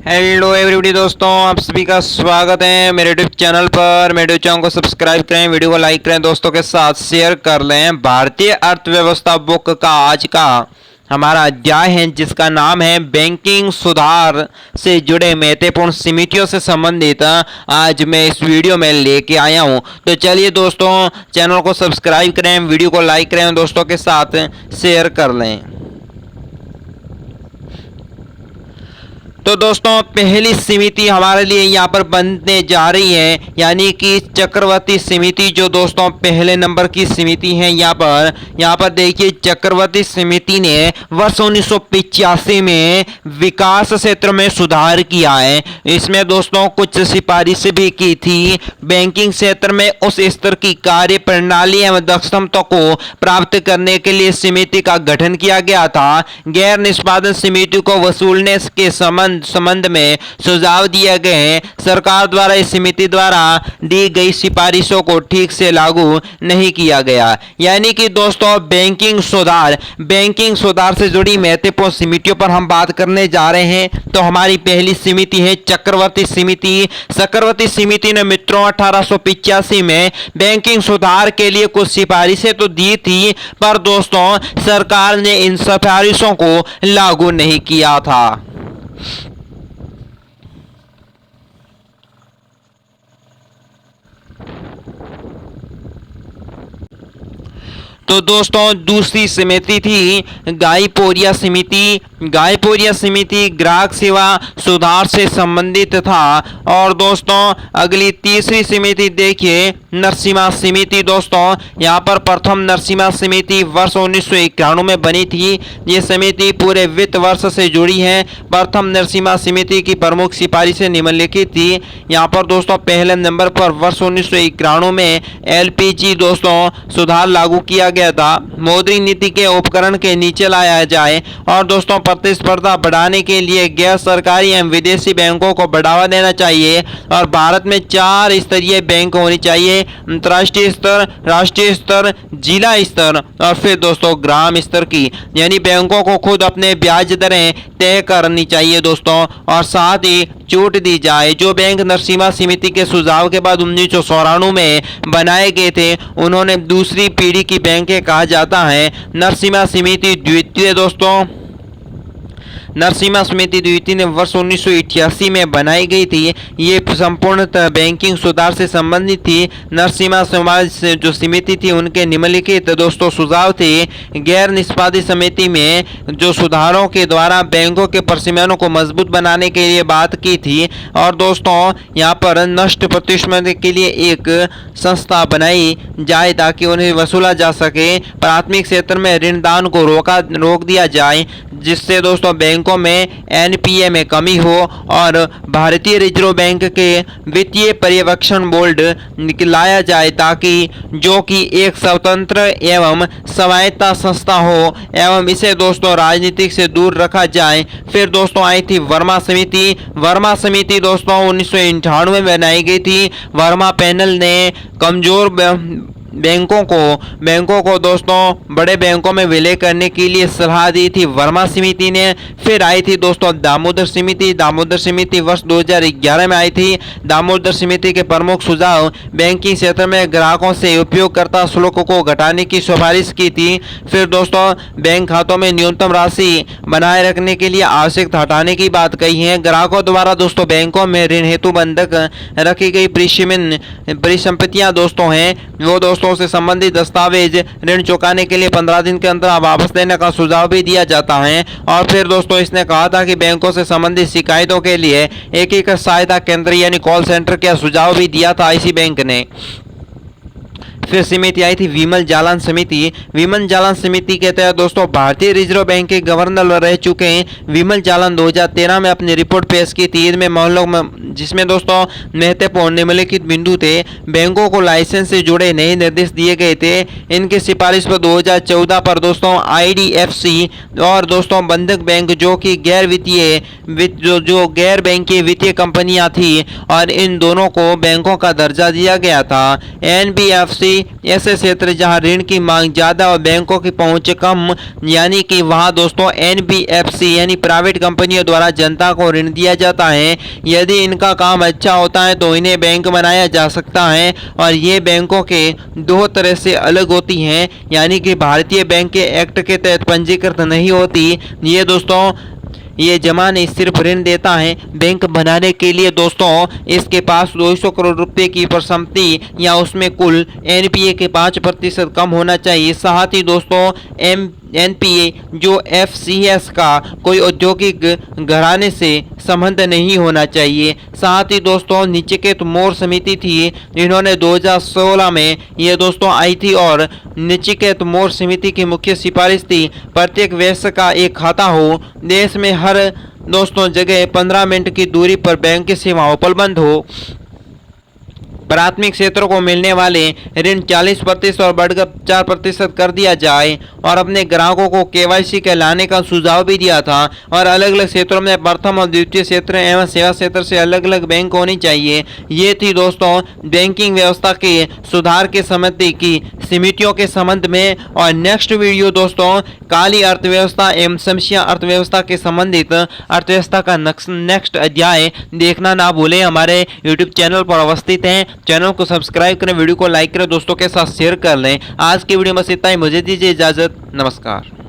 Hello everybody दोस्तों, आप सभी का स्वागत है मेरे यूट्यूब चैनल पर। मेरे यूट्यूब चैनल को सब्सक्राइब करें, वीडियो को लाइक करें, दोस्तों के साथ शेयर कर लें। भारतीय अर्थव्यवस्था बुक का आज का हमारा अध्याय है जिसका नाम है बैंकिंग सुधार से जुड़े महत्वपूर्ण समितियों से संबंधित आज मैं इस वीडियो में लेके आया हूं। तो चलिए दोस्तों, चैनल को सब्सक्राइब करें, वीडियो को लाइक करें, दोस्तों के साथ शेयर कर लें। तो दोस्तों, पहली समिति हमारे लिए यहाँ पर बनने जा रही है, यानी कि चक्रवर्ती समिति, जो दोस्तों पहले नंबर की समिति है। यहाँ पर देखिए, चक्रवर्ती समिति ने वर्ष 1985 में विकास क्षेत्र में सुधार किया है। इसमें दोस्तों कुछ सिफारिशें भी की थी। बैंकिंग क्षेत्र में उस स्तर की कार्य प्रणाली एवं दक्षता को प्राप्त करने के लिए समिति का गठन किया गया था। गैर निष्पादन समिति को वसूलने के संबंध में सुझाव दिए गए हैं। सरकार द्वारा इस समिति द्वारा दी गई सिफारिशों को ठीक से लागू नहीं किया गया। यानी कि दोस्तों बैंकिंग सुधार से जुड़ी महत्वपूर्ण समितियों पर हम बात करने जा रहे हैं। तो हमारी पहली समिति है चक्रवर्ती समिति। चक्रवर्ती समिति ने मित्रों 1885 में बैंकिंग सुधार के लिए कुछ सिफारिशें तो दी थी, पर दोस्तों सरकार ने इन सिफारिशों को लागू नहीं किया था। तो दोस्तों दूसरी समिति थी गाईपोरिया समिति। गाईपोरिया समिति ग्राहक सेवा सुधार से संबंधित था। और दोस्तों अगली तीसरी समिति देखिए, नरसिम्हा समिति। दोस्तों यहाँ पर प्रथम नरसिम्हा समिति वर्ष 1991 में बनी थी। ये समिति पूरे वित्त वर्ष से जुड़ी है। प्रथम नरसिम्हा समिति की प्रमुख सिफारिशें निम्नलिखित थी। यहाँ पर दोस्तों पहले नंबर पर वर्ष 1991 में LPG दोस्तों सुधार लागू किया गया था। मौद्रिक नीति के उपकरण के नीचे लाया जाए और दोस्तों प्रतिस्पर्धा बढ़ाने के लिए गैर सरकारी एवं विदेशी बैंकों को बढ़ावा देना चाहिए। और भारत में 4 स्तरीय बैंक होनी चाहिए, अंतर्राष्ट्रीय स्तर, राष्ट्रीय स्तर, जिला स्तर और फिर दोस्तों ग्राम स्तर की। यानी बैंकों को खुद अपने ब्याज दरें तय करनी चाहिए दोस्तों, और साथ ही छूट दी जाए। जो बैंक नरसिम्हा समिति के सुझाव के बाद 1994 में बनाए गए थे, उन्होंने दूसरी पीढ़ी की बैंकें कहा जाता है। नरसिम्हा समिति द्वितीय दोस्तों, नरसिम्हा समिति द्वितीय ने वर्ष 1988 में बनाई गई थी। ये संपूर्णतः बैंकिंग सुधार से संबंधित थी। नरसिम्हा समाज जो समिति थी उनके निम्नलिखित दोस्तों सुझाव थे। गैर निष्पादित समिति में जो सुधारों के द्वारा बैंकों के परिसीमनों को मजबूत बनाने के लिए बात की थी। और दोस्तों यहाँ पर नष्ट प्रतिस्पर्धा के लिए एक संस्था बनाई जाए ताकि उन्हें वसूला जा सके। प्राथमिक क्षेत्र में ऋणदान को रोक दिया जाए, जिससे दोस्तों बैंकों में NPA में कमी हो। और भारतीय रिजर्व बैंक के वित्तीय पर्यवेक्षण बोर्ड लाया जाए, ताकि जो कि एक स्वतंत्र एवं स्वायत्त संस्था हो एवं इसे दोस्तों राजनीतिक से दूर रखा जाए। फिर दोस्तों आई थी वर्मा समिति। वर्मा समिति दोस्तों 1998 में बनाई गई थी। वर्मा पैनल ने कमजोर बैंकों को दोस्तों बड़े बैंकों में विलय करने के लिए सलाह दी थी वर्मा समिति ने। फिर आई थी दोस्तों दामोदर समिति। दामोदर समिति वर्ष 2011 में आई थी। दामोदर समिति के प्रमुख सुझाव बैंकिंग क्षेत्र में ग्राहकों से उपयोगकर्ता शुल्क को घटाने की सिफारिश की थी। फिर दोस्तों बैंक खातों में न्यूनतम राशि बनाए रखने के लिए आवश्यकता हटाने की बात कही है। ग्राहकों द्वारा दोस्तों बैंकों में ऋण हेतु बंधक रखी गई परिसंपत्तियां दोस्तों हैं, वो दोस्तों से संबंधित दस्तावेज ऋण चुकाने के लिए 15 दिन के अंदर वापस देने का सुझाव भी दिया जाता है। और फिर दोस्तों इसने कहा था कि बैंकों से संबंधित शिकायतों के लिए एक सहायता केंद्र यानी कॉल सेंटर का सुझाव भी दिया था IC बैंक ने। फिर समिति आई थी विमल जालान समिति। विमल जालान समिति के तहत दोस्तों भारतीय रिजर्व बैंक के गवर्नर रह चुके हैं विमल जालान 2013 में अपनी रिपोर्ट पेश की थी। जिसमें दोस्तों महत्वपूर्ण निम्नलिखित बिंदु थे। बैंकों को लाइसेंस से जुड़े नए निर्देश दिए गए थे। इनकी सिफारिश पर 2014 पर दोस्तों IDFC और दोस्तों बंधक बैंक जो कि गैर बैंकिंग वित्तीय कंपनियां थी, और इन दोनों को बैंकों का दर्जा दिया गया था। NBFC कई ऐसे क्षेत्र जहां ऋण की मांग ज़्यादा और बैंकों की पहुंच कम, यानी कि वहां दोस्तों NBFC यानी प्राइवेट कंपनियों द्वारा जनता को ऋण दिया जाता है। यदि इनका काम अच्छा होता है तो इन्हें बैंक बनाया जा सकता है और ये बैंकों के दो तरह से अलग होती हैं, यानी कि भारतीय बैंक के एक्ट के तहत पंजीकृत नहीं होती। ये दोस्तों ये जमा नहीं सिर्फ ऋण देता है। बैंक बनाने के लिए दोस्तों इसके पास 200 करोड़ रुपए की परिसंपत्ति या उसमें कुल NPA के 5% कम होना चाहिए। साथ ही दोस्तों NPA जो FCS का कोई औद्योगिक घराने से संबंध नहीं होना चाहिए। साथ ही दोस्तों नचिकेत मोर समिति थी, इन्होंने 2016 में ये दोस्तों आई थी और नचिकेत मोर समिति की मुख्य सिफारिश थी प्रत्येक व्यक्ति का एक खाता हो, देश में हर दोस्तों जगह 15 मिनट की दूरी पर बैंक की सेवा उपलब्ध हो, प्राथमिक क्षेत्रों को मिलने वाले ऋण 40% और बढ़कर 4% कर दिया जाए और अपने ग्राहकों को KYC के लाने का सुझाव भी दिया था। और अलग अलग क्षेत्रों में प्रथम और द्वितीय क्षेत्र एवं सेवा क्षेत्र से अलग अलग बैंक होनी चाहिए। ये थी दोस्तों बैंकिंग व्यवस्था के सुधार के संबंधी की समितियों के संबंध में। और नेक्स्ट वीडियो दोस्तों काली अर्थव्यवस्था एवं समस्या अर्थव्यवस्था के संबंधित अर्थव्यवस्था का नेक्स्ट अध्याय देखना ना भूलें। हमारे YouTube चैनल पर अवस्थित हैं, चैनल को सब्सक्राइब करें, वीडियो को लाइक करें, दोस्तों के साथ शेयर कर लें। आज की वीडियो में बस इतना ही, मुझे दीजिए इजाजत, नमस्कार।